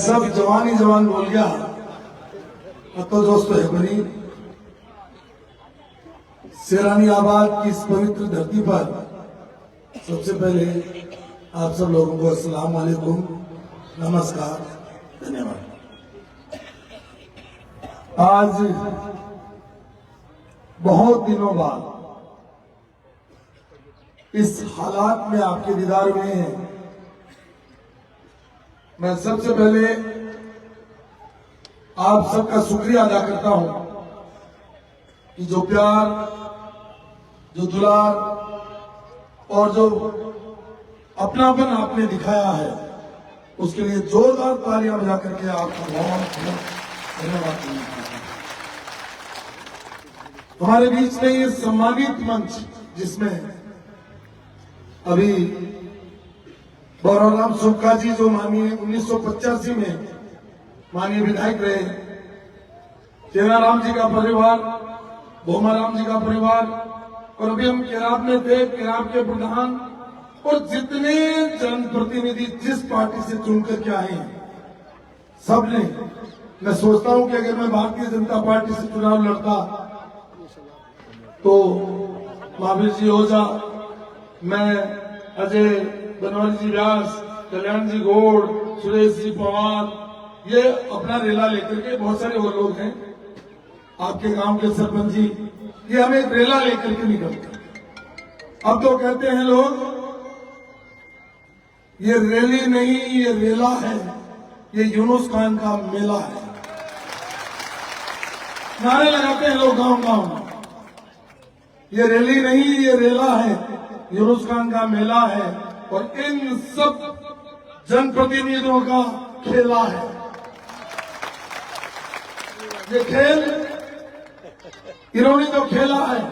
सब जवान ही जवान बोल गया। अब तो दोस्तों है बनी शेरानी आबाद की इस पवित्र धरती पर सबसे पहले आप सब लोगों को अस्सलाम वालेकुम, नमस्कार, धन्यवाद। आज बहुत दिनों बाद इस हालात में आपके दीदार में मैं सबसे पहले आप सबका शुक्रिया अदा करता हूं कि जो प्यार, जो दुलार और जो अपनापन आपने दिखाया है उसके लिए जोरदार तालियां बजा करके आपका बहुत धन्यवाद। हमारे बीच में ये सम्मानित मंच जिसमें अभी गौरवराम सुक्का जी जो माननीय 1985 में माननीय विधायक रहे, चेनाराम जी का परिवार, भोमाराम जी का परिवार और अभी हम केराब में थे, केराब के प्रधान और जितने जनप्रतिनिधि जिस पार्टी से चुनकर के आए हैं सबने, मैं सोचता हूं कि अगर मैं भारतीय जनता पार्टी से चुनाव लड़ता तो महावीर जी ओझा, मैं अजय बनवारी जी व्यास, कल्याण जी गौड़, सुरेश जी पवार, ये अपना रेला लेकर के, बहुत सारे और लोग हैं आपके गांव के सरपंच जी, ये हमें रेला लेकर के निकलते। अब तो कहते हैं लोग ये रैली नहीं ये रेला है, ये यूनुस खान का मेला है, नारे लगाते हैं लोग गांव गांव में। ये रैली नहीं ये रेला है, यूनुस खान का मेला है और इन सब जनप्रतिनिधियों का खेला है। ये खेल इन्होंने जो खेला है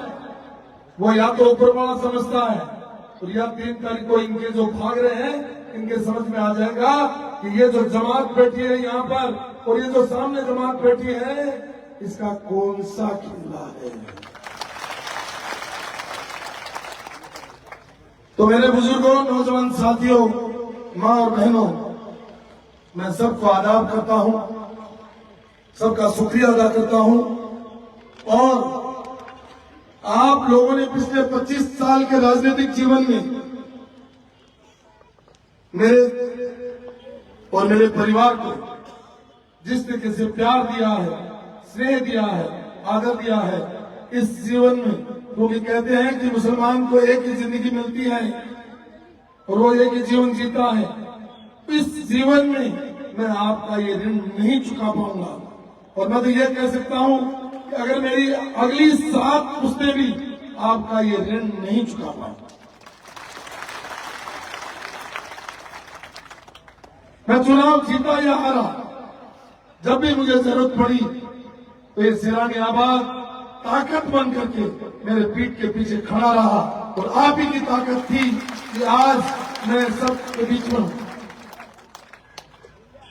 वो या तो ऊपर वाला समझता है और या 3 तारीख को इनके जो भाग रहे हैं इनके समझ में आ जाएगा कि ये जो जमात बैठी है यहाँ पर और ये जो सामने जमात बैठी है इसका कौन सा खेला है। तो मेरे बुजुर्गों, नौजवान साथियों, मां और बहनों, मैं सबको आदाब करता हूं, सबका शुक्रिया अदा करता हूं और आप लोगों ने पिछले 25 साल के राजनीतिक जीवन में मेरे और मेरे परिवार को जिस तरीके से प्यार दिया है, स्नेह दिया है, आदर दिया है इस जीवन में, क्योंकि कहते हैं कि मुसलमान को एक ही जिंदगी मिलती है और वो एक ही जीवन जीता है। इस जीवन में मैं आपका ये ऋण नहीं चुका पाऊंगा और मैं तो ये कह सकता हूं कि अगर मेरी अगली 7 पुश्तें भी आपका ये ऋण नहीं चुका पाऊंगा। मैं चुनाव जीता या हारा, जब भी मुझे जरूरत पड़ी तो ये शेरानी आबाद ताकत बन करके मेरे पीठ के पीछे खड़ा रहा और आप ही की ताकत थी कि आज मैं सबके बीच में हूं।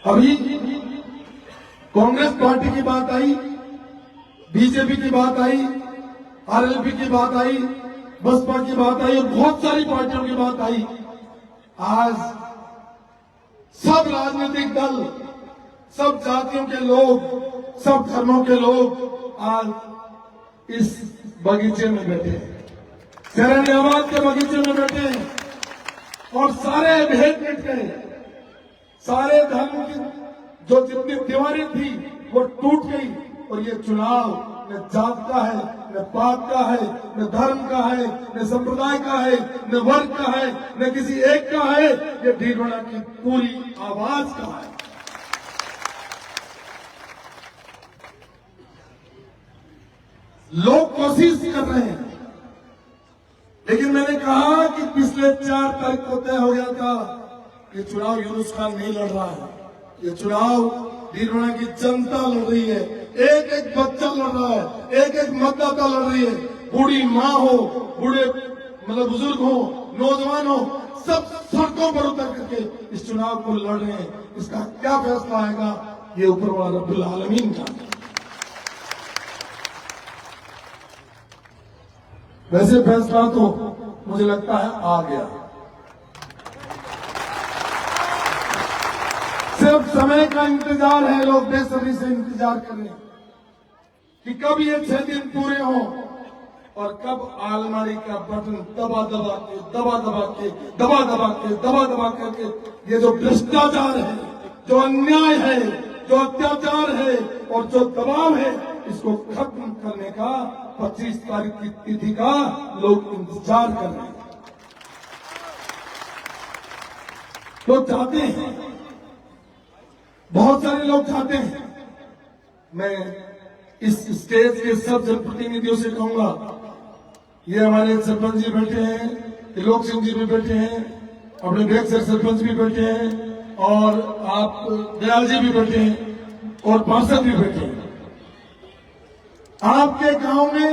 अभी कांग्रेस पार्टी की बात आई, बीजेपी की बात आई, आरएलपी की बात आई, बसपा की बात आई और बहुत सारी पार्टियों की बात आई। आज सब राजनीतिक दल, सब जातियों के लोग, सब धर्मों के लोग आज इस बगीचे में बैठे हैं, शेरानी आबाद के बगीचे में बैठे हैं और सारे भेद मिट गए, सारे धर्म की जो जितनी दीवारें थी वो टूट गई और ये चुनाव न जात का है, न पात का है, न धर्म का है, न संप्रदाय का है, न वर्ग का है, न किसी एक का है, ये ढींढोना की पूरी आवाज का है। लोग कोशिश कर रहे हैं, लेकिन मैंने कहा कि पिछले 4 तारीख को तय हो गया था कि चुनाव यूनुस खान नहीं लड़ रहा है, ये चुनाव ढींढोना की जनता लड़ रही है, एक एक बच्चा लड़ रहा है, एक एक मतदाता लड़ रही है, बूढ़ी माँ हो, बूढ़े मतलब बुजुर्ग हो, नौजवान हो, सब सड़कों पर उतर करके इस चुनाव को लड़ रहे हैं। इसका क्या फैसला आएगा ये ऊपर वाला रब्बुल आलमीन का। वैसे फैसला तो मुझे लगता है आ गया। सिर्फ समय का इंतजार है। लोग बेसब्री से इंतजार कर रहे हैं कि कब ये 6 दिन पूरे हों और कब आलमारी का बटन दबा दबा करके ये जो भ्रष्टाचार है, जो अन्याय है, जो अत्याचार है और जो दबाव है, इसको खत्म करने का 25 तारीख की तिथि का लोग इंतजार कर रहे हैं। लोग चाहते हैं, बहुत सारे लोग चाहते हैं। मैं इस स्टेज के सब जनप्रतिनिधियों से कहूंगा, ये हमारे सरपंच जी बैठे हैं, त्रिलोक सिंह जी भी बैठे हैं, अपने ब्लैक सर सरपंच भी बैठे हैं और आप दयाल जी भी बैठे हैं और पार्षद भी बैठे हैं। आपके गांव में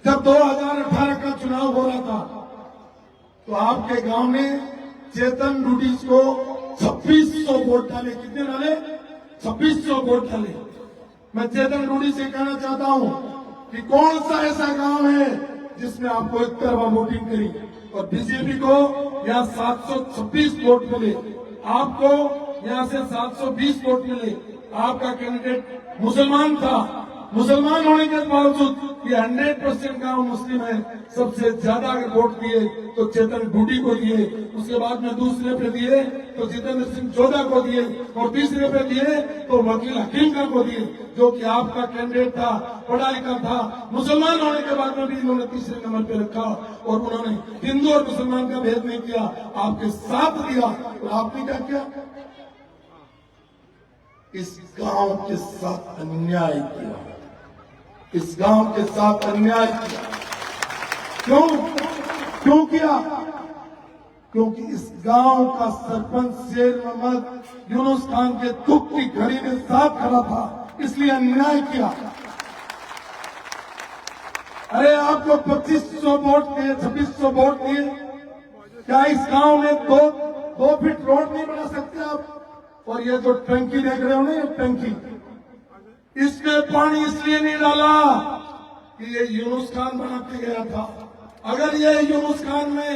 जब 2018 का चुनाव हो रहा था तो आपके गांव में चेतन रूडीज को 2600 वोट डाले। कितने डाले? 2600 वोट डाले। मैं चेतन रूडी से कहना चाहता हूं कि कौन सा ऐसा गांव है जिसमें आपको एक तरफा वोटिंग करी और बीजेपी को यहाँ 726 वोट मिले, आपको यहाँ से 720 वोट मिले। आपका कैंडिडेट मुसलमान था, मुसलमान होने के बावजूद ये 100% गांव मुस्लिम है। सबसे ज्यादा अगर वोट दिए तो चेतन डूडी को दिए, उसके बाद में दूसरे पे दिए तो जितेंद्र सिंह जोधा को दिए और तीसरे पे दिए तो वकील हकीम को दिए, जो कि आपका कैंडिडेट था, पढ़ा लिखा था। मुसलमान होने के बाद में भी इन्होंने तीसरे नंबर पे रखा और उन्होंने हिंदू और मुसलमान का भेद नहीं किया, आपके साथ दिया। और आपने क्या किया? इस गांव के साथ अन्याय किया, इस गांव के साथ अन्याय किया। क्यों किया? क्योंकि इस गांव का सरपंच शेर मोहम्मद यूनुस खान के दुख की घड़ी में साथ खड़ा था, इसलिए अन्याय किया। अरे आपको 2500 वोट दिए, 2600 वोट दिए, क्या इस गांव में दो फीट रोड नहीं बना सकते आप? और ये जो टंकी देख रहे हो ना, ये टंकी, इसमें पानी इसलिए नहीं डाला कि ये यूनुस खान बना के गया था। अगर ये यूनुस खान में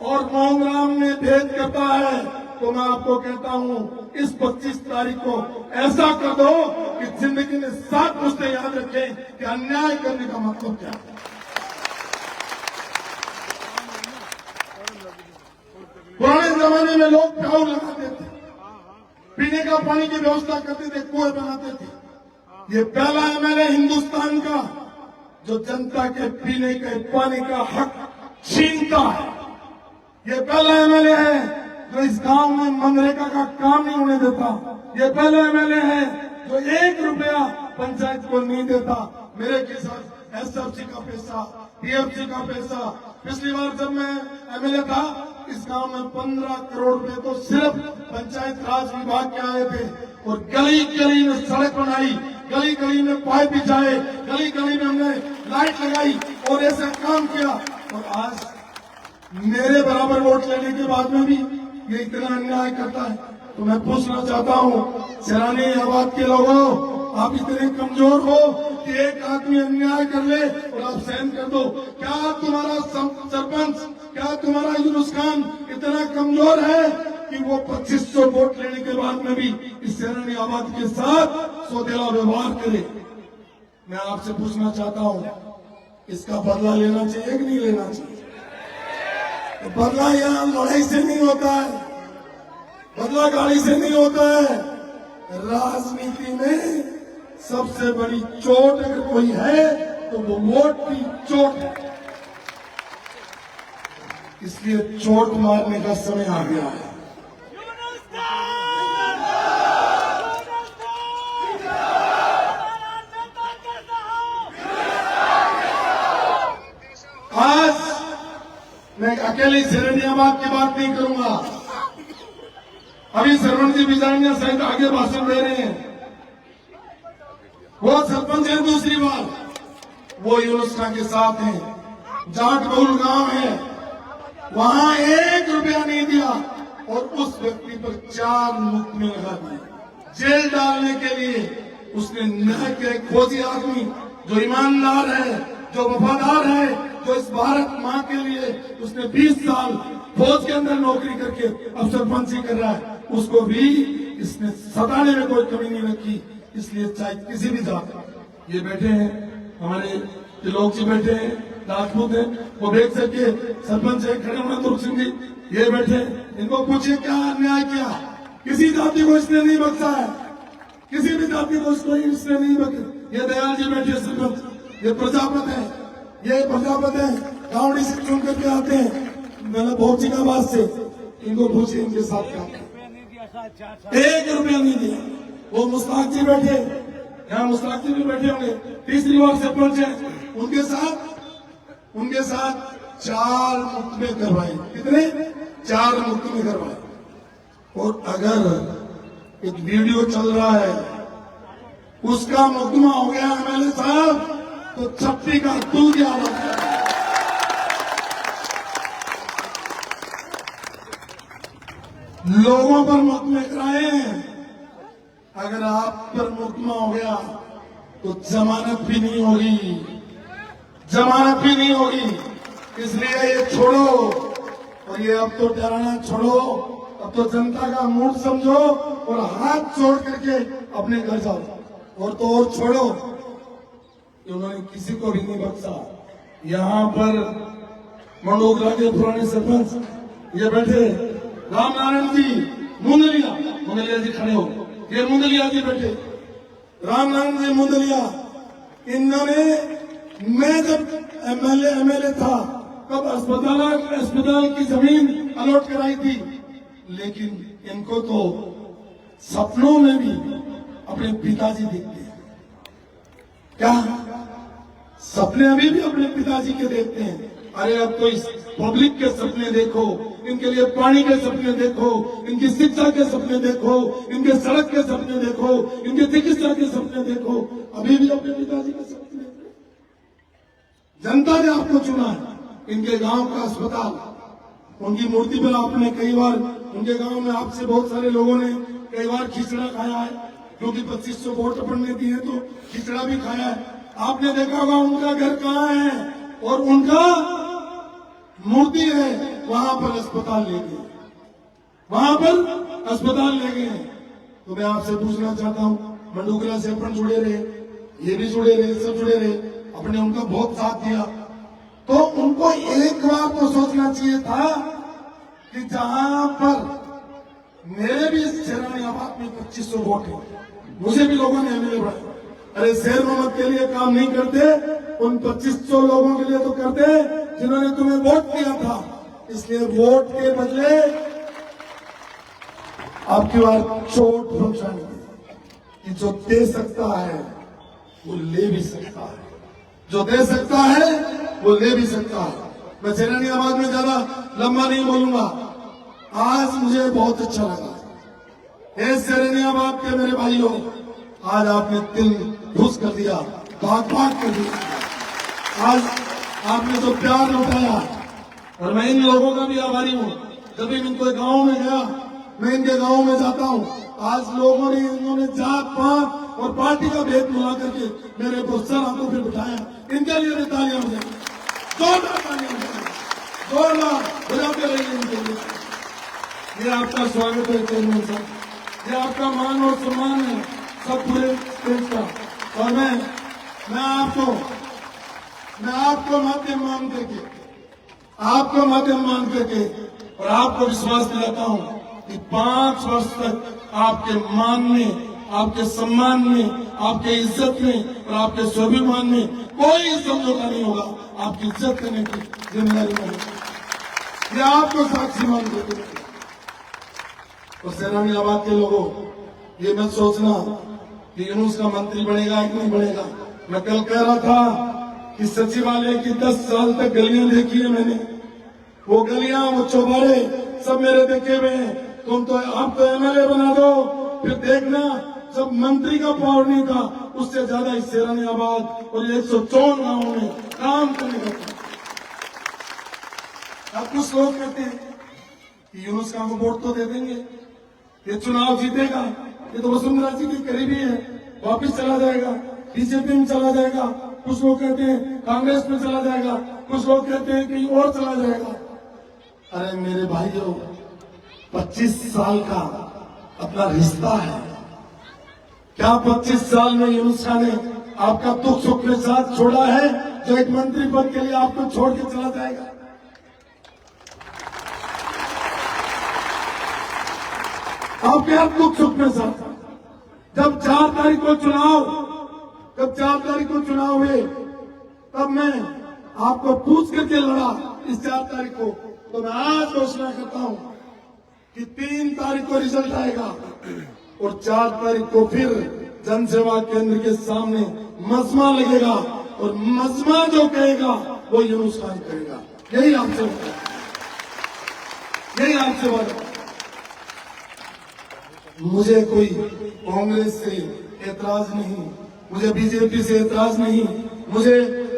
और मोहन में भेद करता है तो मैं आपको कहता हूं, इस 25 तारीख को ऐसा कर दो कि जिंदगी में 7 पुश्तें याद रखें कि अन्याय करने का मतलब क्या है। पुराने जमाने में लोग प्याऊ लगाते थे, पीने का पानी की व्यवस्था करते थे, कुएं बनाते थे। ये पहला एमएलए हिंदुस्तान का जो जनता के पीने के पानी का हक छीनता है। ये पहला एमएलए है जो इस गांव में मनरेगा का काम नहीं होने देता। ये पहला एमएलए है जो 1 रुपया पंचायत को नहीं देता। मेरे के साथ एसएफसी का पैसा, पीएफसी का पैसा, पिछली बार जब मैं एमएलए था इस गांव में 15 करोड़ रुपए तो सिर्फ पंचायत राज विभाग के आए थे और गली गली में सड़क बनाई, गली गली में पाइप बिछाए, गली गली में हमने लाइट लगाई और ऐसा काम किया। और आज मेरे बराबर वोट लेने के बाद में भी ये इतना अन्याय करता है। तो मैं पूछना चाहता हूँ, सैलानी आबाद के लोगों, आप इतने कमजोर हो कि एक आदमी अन्याय कर ले और आप सहन कर दो? क्या तुम्हारा सरपंच, क्या तुम्हारा यूनुस खान इतना कमजोर है कि वो 2500 वोट लेने के बाद में भी इस सैलानी आबाद के साथ सौतेला व्यवहार करे? मैं आपसे पूछना चाहता हूँ, इसका बदला लेना चाहिए कि नहीं लेना चाहिए? तो बदला यहाँ लड़ाई से नहीं होता है, बदला गाड़ी से नहीं होता है। राजनीति में सबसे बड़ी चोट अगर कोई है तो वो वोट की चोट है। इसलिए चोट मारने का समय आ गया है। आज मैं अकेले सिरनियाबाद की बात नहीं करूंगा। अभी सरवण जी बिजानिया सहित आगे भाषण दे रहे हैं। वो सरपंच है दूसरी बार, वो यूनुस खान के साथ हैं। जाट बहुल गांव है, वहां 1 रुपया नहीं दिया और उस व्यक्ति पर 4 मुकदमे लगा दिए जेल डालने के लिए। उसने न्याय के खोजी आदमी जो ईमानदार है, जो वफादार है, जो इस भारत मां के लिए उसने 20 साल फौज के अंदर नौकरी करके अब सरपंची कर रहा है। उसको भी इसने सताने में कोई कमी नहीं रखी। इसलिए चाहे किसी भी जात, ये बैठे हैं हमारे लोग जी बैठे हैं, राजपूत हैं, वो देख सके सरपंच है खड़े होना दुर्ग सिंह जी ये बैठे, इनको पूछिए क्या अन्याय किया। किसी जाति को इसने नहीं बख्शा है, किसी भी जाति को इसने नहीं बख्शा। ये दयाल जी बैठे सरपंच, ये प्रजापत है, ये प्रजापत है, गाँव से चुन करके आते हैं मतलब भौचिकाबाद से। इनको पूछिए इनके साथ क्या, 1 रुपया नहीं दिया। वो मुस्ताक जी बैठे, यहाँ मुस्ताक जी भी बैठे होंगे, तीसरी बार सरपंच है, उनके साथ 4 मुकदमे करवाए। कितने? 4 मुकदमे करवाए। और अगर एक वीडियो चल रहा है उसका मुकदमा हो गया एमएलए साहब तो छप्पी का दूध आवाज। लोगों पर मुकदमे कराए हैं, अगर आप पर मुकदमा हो गया तो जमानत भी नहीं होगी, जमानत भी नहीं होगी। इसलिए ये छोड़ो, और ये अब तो डराना छोड़ो, अब तो जनता का मूड समझो और हाथ जोड़ करके अपने घर जाओ। और तो और छोड़ो, उन्होंने किसी को भी नहीं बख्शा। यहाँ पर मंडोगरा के पुराने सरपंच ये बैठे, रामनारायण जी मुंदलिया जी खड़े हो, ये मुंदलिया जी बैठे, रामनारायण जी मुंदलिया, इन्होंने मैं जब एमएलए था तब अस्पताल की जमीन अलॉट कराई थी, लेकिन इनको तो सपनों में भी अपने पिताजी दिखते हैं। क्या सपने अभी भी अपने पिताजी के देखते हैं? अरे अब तो इस पब्लिक के सपने देखो, इनके लिए पानी के सपने देखो, इनकी शिक्षा के सपने देखो, इनके सड़क के सपने देखो, इनके चिकित्सा के सपने देखो, अभी भी अपने पिताजी के सपने देखो। जनता ने आपको चुना है, इनके गांव का अस्पताल, उनकी मूर्ति पर आपने कई बार, उनके गांव में आपसे बहुत सारे लोगों ने कई बार खिचड़ा खाया है, क्योंकि 2500 वोट पड़ने दिए तो खिचड़ा भी खाया है। आपने देखा होगा उनका घर कहाँ है और उनका मूर्ति है, वहां पर अस्पताल ले गए, वहां पर अस्पताल ले गए। तो मैं आपसे पूछना चाहता हूं, मंडोगरा से अपन जुड़े रहे, ये भी जुड़े रहे, सब जुड़े रहे, अपने उनका बहुत साथ दिया, तो उनको एक बार तो सोचना चाहिए था कि जहां पर मेरे भी शेरानियाबाद में 2500 वोट है, मुझे भी लोगों ने एमएलए बनाया। अरे शेर मोहम्मद के लिए काम नहीं करते, उन 2500 लोगों के लिए तो करते जिन्होंने तुम्हें वोट दिया था। इसलिए वोट के बदले आपकी बार चोट पहुंचानी कि जो दे सकता है वो ले भी सकता है, जो दे सकता है वो ले भी सकता है। मैं शेरानियाबाद में ज्यादा लंबा नहीं बोलूंगा। आज मुझे बहुत अच्छा लगा, शेरानियाबाद के मेरे भाइयों, आज आपने दिल खुश कर दिया, बात कर दिया। आज आपने जो प्यार लौटाया, और मैं इन लोगों का भी आभारी हूँ। जब भी इनको गांव में गया, मैं इनके गांव में जाता हूँ, आज लोगों ने इन्होंने जात पात और पार्टी का भेद मिला करके मेरे को सर हाथों पे बिठाया। इनके लिए भी तालियां हो जाए, जोरदार तालियां हो जाए, जोरदार बजाते रहिए इनके लिए। ये आपका स्वागत है चेयरमैन साहब, ये आपका मान और सम्मान है सब पूरे स्टेट का। और मैं आपको माध्यम मान करके और आपको विश्वास दिलाता हूं कि 5 वर्ष तक आपके मान में, आपके सम्मान में, आपके इज्जत में और आपके स्वाभिमान में कोई समझौता नहीं होगा। आपकी इज्जत करने की जिम्मेदारी है, ये आपको साक्षी मान करके। और शेरानियाबाद के लोगों, ये मत सोचना कि यूनुस का मंत्री बनेगा कि नहीं बनेगा। मैं कल कह रहा था कि सचिवालय की 10 साल तक गलियां देखी है मैंने, वो गलियां, वो चौबारे सब मेरे देखे हुए हैं। तुम तो आप तो एमएलए बना दो, फिर देखना जब मंत्री का पावर नहीं था उससे ज्यादा इस शेरानियाबाद और 154 गांवों में काम करने का। अब कुछ लोग कहते हैं कि यूनुस का वोट तो दे देंगे, ये चुनाव जीतेगा, ये तो वसुंधरा जी के करीबी है, वापिस चला जाएगा, बीजेपी में चला जाएगा। कुछ लोग कहते हैं कांग्रेस में चला जाएगा, कुछ लोग कहते हैं कहीं और चला जाएगा। अरे मेरे भाइयों, 25 साल का अपना रिश्ता है। क्या 25 साल में यूनुस खान ने आपका दुख सुख में साथ छोड़ा है जो एक मंत्री पद के लिए आपको छोड़ के चला जाएगा? आपके हर दुख सुख में साथ। जब 4 तारीख को चुनाव हुए तब मैं आपको पूछ करके लड़ा इस 4 तारीख को, तो मैं आज घोषणा करता हूं कि 3 तारीख को रिजल्ट आएगा और 4 तारीख को फिर जनसेवा केंद्र के सामने मजमा लगेगा और मजमा जो कहेगा वो यूनुस खान कहेगा। यही आपसे वादा। मुझे कोई कांग्रेस से एतराज नहीं, मुझे बीजेपी से एतराज नहीं, मुझे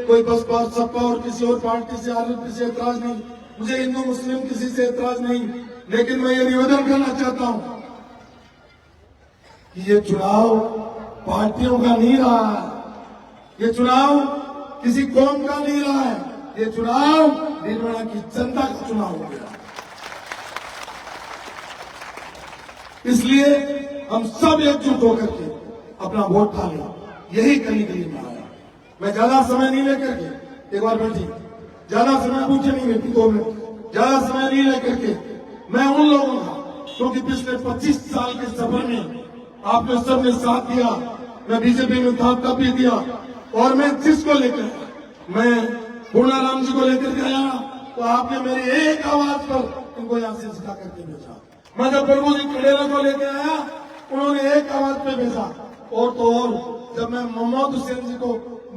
कोई बसपा सपा और किसी और पार्टी से आरएलपी से एतराज नहीं, मुझे हिंदू मुस्लिम किसी से एतराज नहीं। लेकिन मैं ये निवेदन करना चाहता हूं कि ये चुनाव पार्टियों का नहीं रहा है, ये चुनाव किसी कौम का नहीं रहा है, ये चुनाव भीलवाड़ा की जनता का चुनाव हो गया। इसलिए हम सब एकजुट होकर के अपना वोट डालें, यही करने के लिए मैं आया। मैं ज्यादा समय नहीं लेकर के, एक बार बैठी, ज्यादा समय पूछे नहीं बैठी 2 मिनट, ज्यादा समय नहीं लेकर के मैं उन लोगों का, क्योंकि पिछले 25 साल के सफर में आपने सबने साथ दिया, मैं बीजेपी में था तब भी दिया, और मैं जिसको लेकर मैं पूर्णाराम जी को लेकर के आया तो आपने मेरी एक आवाज पर इनको यहां से जिता करके भेजा। मैं जब प्रभु जी खड़ेरा को लेकर आया उन्होंने एक आवाज पे भेजा, और तो और जब मैं मोहम्मद हुसैन जी को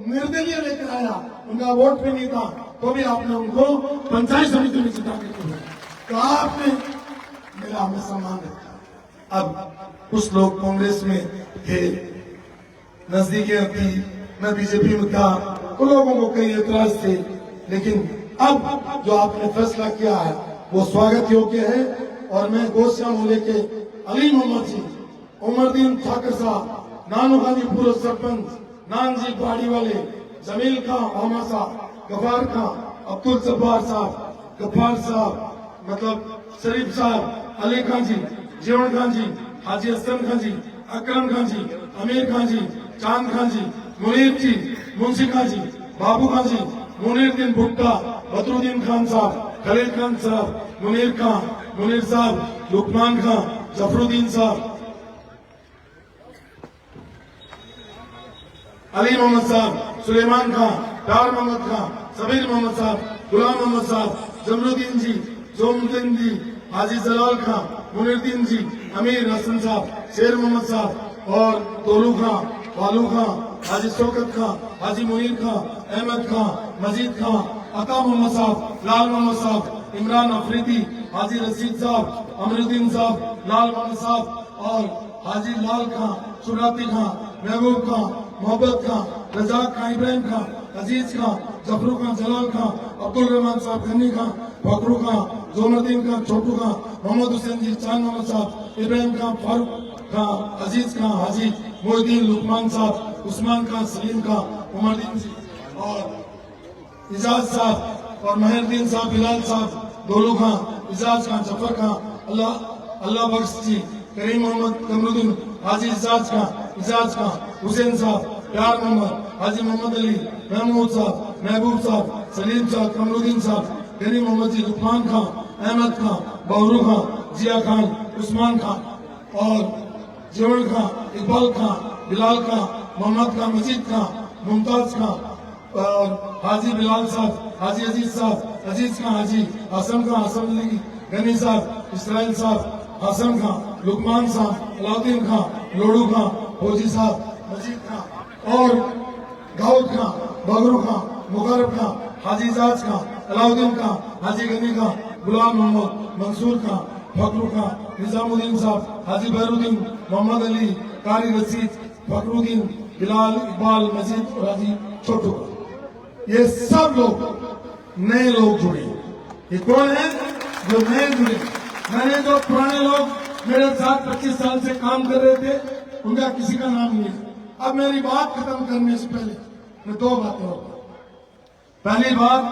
निर्दलीय लेकर आया, उनका वोट भी नहीं था, तो भी आपने उनको पंचायत समिति में जिता करके भेजा। तो आपने मेरा हमेशा मान रखा। अब कुछ लोग कांग्रेस में थे, नजदीकियां थी, मैं बीजेपी में था, तो लोगों को कई एतराज थे, लेकिन अब जो आपने फैसला किया है वो स्वागत योग्य है। और मैं गोश्याम लेके अली मोहम्मद जी, उमरदीन ठाकर साहब, नानू गांधी पूर्व सरपंच, नान जी बाड़ी वाले, जमील खां मामा साहब, गफार खां, अब्दुल जब्बार साहब, गफार साहब, मतलब शरीफ साहब, अली खान जी, जीवन खान जी, हाजी हसन खान जी, अकरम खान जी, अमीर खान जी, चांद खान जी, मुनीर जी, मुंशी खान जी, बाबू खान जी, मुनीरुद्दीन भुट्टा, बदरुद्दीन खान साहब, खलील खान साहब, मुनीर साहब, लुकमान खान, जफरुद्दीन साहब, अली मोहम्मद साहब, सुलेमान खान, डार मोहम्मद खान, सबीर मोहम्मद साहब, गुलाम मोहम्मद साहब, जमरुद्दीन जी, जोमुद्दीन जी, हाजी जलाल खान, मुनीरुद्दीन जी, अमीर हसन साहब, शेर मोहम्मद साहब और दोलू खान, वालू खान, हाजी शौकत खान, हाजी मुनीर खान, अहमद खान, मजीद खान, अता मोहम्मद साहब, लाल मोहम्मद साहब, इमरान अफरीदी, हाजी रशीद साहब, अमरुद्दीन साहब, लाल मोहम्मद साहब और हाजी लाल खान, सुराती खान, महबूब खान, मोहब्बत खान, रजाक खान, इब्राहिम खान, अजीज खान, जफरू खान, जलाल खान, अब्दुल रहमान साहब, गन्नी खान, फखरू खान, जोमरुद्दीन खान, छोटू खान, मोहम्मद हुसैन जी, चांद मोहम्मद साहब, इब्राहिम खान, फारूक खान, अजीज खान, हाजी मोहिद्दीन, लुकमान साहब, उस्मान खान, सलीम खान, उमरदीन जी और इजाज साहब और मेहरदीन साहब, बिलाल साहब, दोलू खान, इजाज खान, जफर खान, अल्लाह बख्श जी, करीम मोहम्मद, कमरुद्दीन, हाजी इजाज खान, हुसैन साहब, प्यार मोहम्मद, हाजी मोहम्मद अली, महमूद साहब, महबूब साहब, सलीम साहब, कमरुद्दीन साहब, करीम मोहम्मद जी, लुकमान खान, अहमद खान, बहरू खान, जिया खान, उस्मान खान और जीवन खान, इकबाल खान, बिलाल खान, मोहम्मद खान, मजीद खान, मुमताज खान और हाजी बिलाल साहब, हाजी अजीज खान, हाजी हसन खान, हसन अली गनी साहब, इसराइल साहब, हसन खान, लुकमान साहब, अलाउद्दीन खान, लोडू खान, फौजी साहब, मजीद खान और दाऊद खान, बगरू खान, मुकरब खान, हाजी इजाज खान, अलाउद्दीन खान, हाजी गनी खान, गुलाम मोहम्मद, मंसूर खान, फखरू खान, निजामुद्दीन साहब, हाजी बहरुद्दीन, मोहम्मद अली, कारी रशीद, फखरुद्दीन, बिलाल, इकबाल, मजीद और हाजी छोटू खान। ये सब लोग नए लोग जुड़े। ये कौन है जो नए जुड़े? मैंने जो पुराने लोग मेरे साथ 25 साल से काम कर रहे थे उनका किसी का नाम नहीं है। अब मेरी बात खत्म करने से पहले मैं 2 बातें और। पहली बात,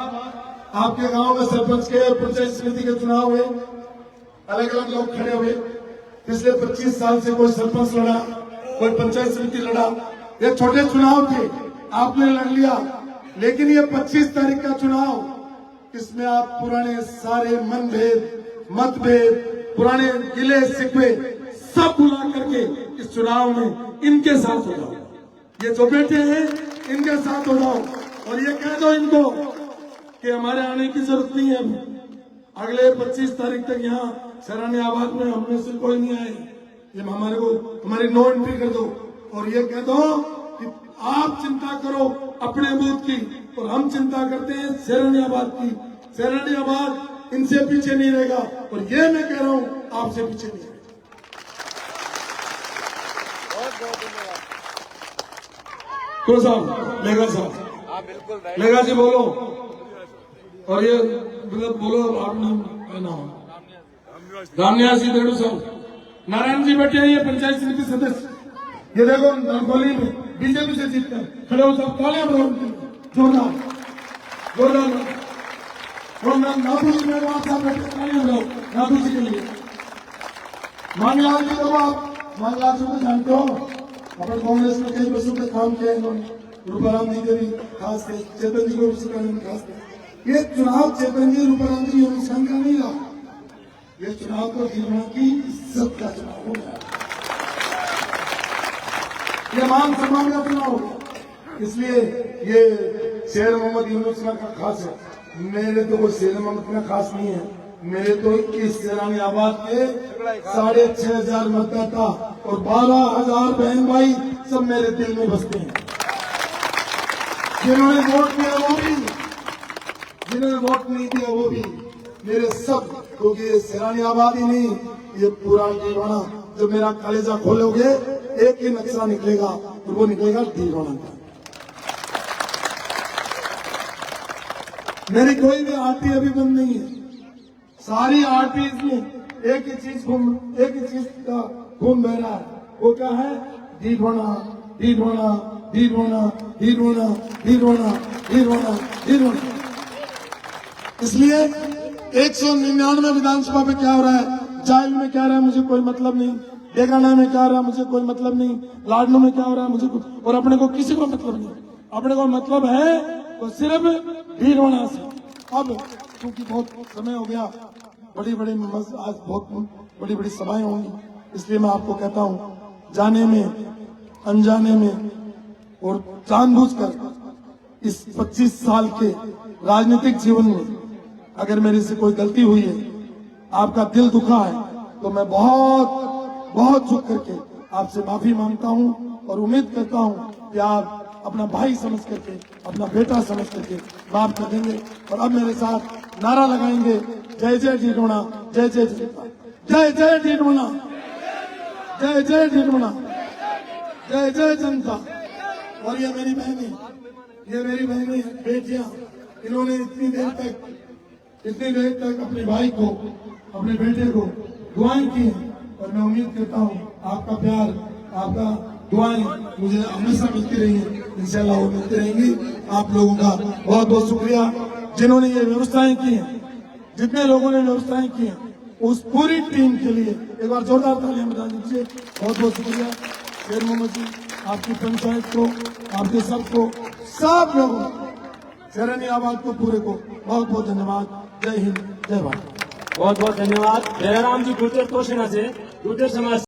आपके गांव में सरपंच के और पंचायत समिति के चुनाव हुए, अलग अलग लोग खड़े हुए, पिछले 25 साल से कोई सरपंच लड़ा, कोई पंचायत समिति लड़ा, ये छोटे चुनाव थे, आपने लड़ लिया। लेकिन ये 25 तारीख का चुनाव, इसमें आप पुराने सारे मनभेद, मतभेद, पुराने गिले शिकवे सब भुला करके इस चुनाव में इनके साथ हो जाओ। ये जो बैठे हैं इनके साथ हो जाओ और ये कह दो इनको कि हमारे आने की जरूरत नहीं है। अगले 25 तारीख तक यहाँ सराहनी आबाद में हम में से कोई नहीं आए, ये हमारी नो एंट्री कर दो और ये कह दो कि आप चिंता करो अपने बूथ की और हम चिंता करते हैं सराहनी आबाद की। सराहनी आबाद इनसे पीछे नहीं रहेगा और ये मैं कह रहा हूँ आपसे पीछे नहीं रहेगा। कौन साहब? मेघा साहब। हाँ बिल्कुल मेघा जी बोलो। और ये बोलो आप नाम रामनिवास जी देड़ू साहब। नारायण जी बैठे हैं, ये पंचायत समिति सदस्य। ये देखो नारकोली में बीजेपी से जीतकर खड़े हो साहब, तालियां बजाओ जोरदार जोरदार। और नाथू जी में आप साहब बैठे, तालियां बजाओ नाथू जी के लिए। मांगलाल जी देखो, आप मांगलाल जी को जानते हो, अपने कांग्रेस में कई वर्षों पे काम किया इन्होंने। रूपाराम जी के भी खास थे, चेतन जी को भी खास थे। ये चुनाव चेतन जी, रूपाराम जी और मुस्कान का नहीं रहा, ये चुनाव तो जीवन की इज्जत का चुनाव हो गया, ये मान सम्मान का चुनाव हो गया। इसलिए ये शेर मोहम्मद यूनुस का खास है, मेरे तो वो शेर मोहम्मद का खास नहीं है। मेरे तो इस सराहनी आबाद के 6,500 मतदाता और 12,000 बहन भाई सब मेरे दिल में बसते हैं। जिन्होंने वोट दिया वो भी, जिन्होंने वोट नहीं दिया वो भी, मेरे सब, क्योंकि ये सराहनी आबाद ही नहीं, ये पूरा डीडवाना, जो मेरा कलेजा खोलोगे एक ही नक्शा निकलेगा और वो निकलेगा डीडवाना का। मेरी कोई भी आरती अभी बंद नहीं है, सारी आरटीज में एक ही चीज का खून बह रहा है। वो क्या है? डीडवाना डीडवाना डीडवाना डीडवाना डीडवाना डीडवाना डीडवाना। इसलिए 199 विधानसभा में क्या हो रहा है, जायल में क्या हो रहा है मुझे कोई मतलब नहीं, बेगाना में क्या हो रहा है मुझे कोई मतलब नहीं, लाडनू में क्या हो रहा है मुझे और अपने को किसी को मतलब नहीं। अपने को मतलब है तो सिर्फ डीडवाना से। अब क्योंकि बहुत समय हो गया, बड़ी बड़ी आज बहुत बड़ी बड़ी सभाएं होंगी, इसलिए मैं आपको कहता हूं, जाने में अनजाने में और जानबूझकर इस 25 साल के राजनीतिक जीवन में अगर मेरे से कोई गलती हुई है, आपका दिल दुखा है, तो मैं बहुत झुक करके आपसे माफी मांगता हूं और उम्मीद करता हूं कि आप अपना भाई समझ करके, अपना बेटा समझ करके माफ कर देंगे। और अब मेरे साथ नारा लगाएंगे, जय जय डीडवाना, जय जय जनता, जय जय डीडवाना, जय जय डीडवाना, जय जय जनता। और ये मेरी बहनें, ये मेरी बहनें बेटियां, इन्होंने इतनी देर तक अपने भाई को, अपने बेटे को दुआएं की हैं और मैं उम्मीद करता हूँ आपका प्यार, आपका दुआएं मुझे हमेशा मिलती रही है, इंशाल्लाह वो मिलती रहेंगी। आप लोगों का बहुत बहुत शुक्रिया जिन्होंने ये व्यवस्थाएं की हैं, जितने लोगों ने व्यवस्थाएं की हैं, उस पूरी टीम के लिए एक बार जोरदार तालियां बजा दीजिए। बहुत बहुत शुक्रिया शेर मोहम्मद जी, आपकी पंचायत को, आपके सबको, सब लोगों को, सराहनी आबाद को पूरे को बहुत बहुत धन्यवाद। जय हिंद, जय भारत। बहुत बहुत धन्यवाद। जयराम जी गुर्जर तोशिना से गुर्जर समाज